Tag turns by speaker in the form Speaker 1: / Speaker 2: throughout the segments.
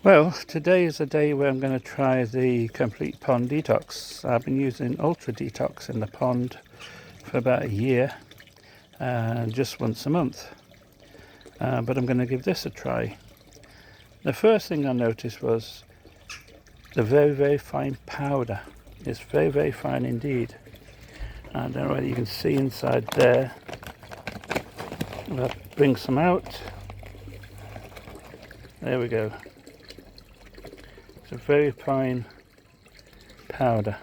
Speaker 1: Well, today is a day where I'm going to try the complete pond detox. I've been using ultra detox in the pond for about a year, just once a month. But I'm going to give this a try. The first thing I noticed was the very fine powder. It's very fine indeed. I don't know whether you can see inside there. I'll bring some out. There we go. It's a very fine powder.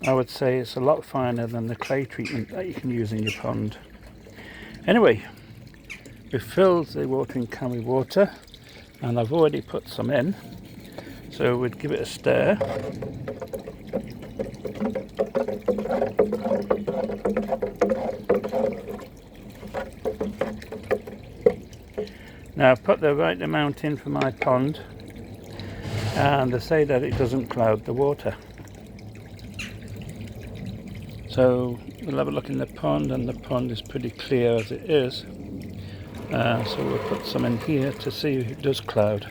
Speaker 1: I would say it's a lot finer than the clay treatment that you can use in your pond. Anyway, we filled the watering can with water, and I've already put some in, so we'd give it a stir. Now I've put the right amount in for my pond, and they say that it doesn't cloud the water. So we'll have a look in the pond, and the pond is pretty clear as it is. So we'll put some in here to see if it does cloud.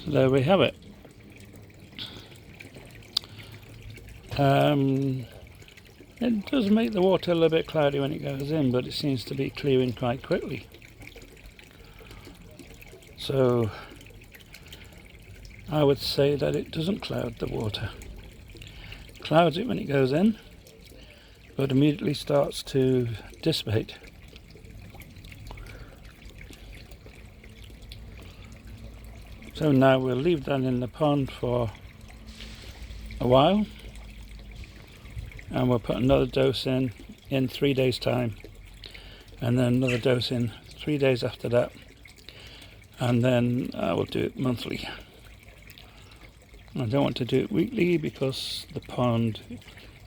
Speaker 1: So there we have it. It does make the water a little bit cloudy when it goes in, but it seems to be clearing quite quickly. So I would say that it doesn't cloud the water. It clouds it when it goes in, but immediately starts to dissipate. So now we'll leave that in the pond for a while, and we'll put another dose in 3 days time, and then another dose in 3 days after that, and then I will do it monthly. I don't want to do it weekly because the pond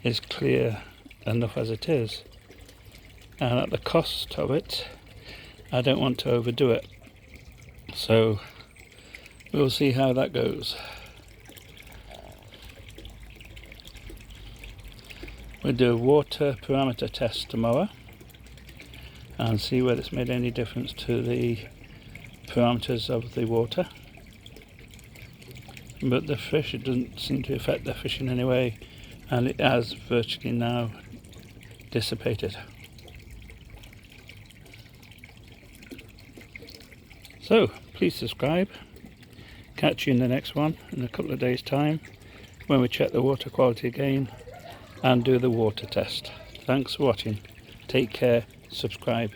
Speaker 1: is clear enough as it is, and at the cost of it I don't want to overdo it. So we'll see how that goes. We'll do a water parameter test tomorrow and see whether it's made any difference to the parameters of the water. But the fish, it doesn't seem to affect the fish in any way, and it has virtually now dissipated. So please subscribe. Catch you in the next one in a couple of days time when we check the water quality again and do the water test. Thanks for watching. Take care. Subscribe.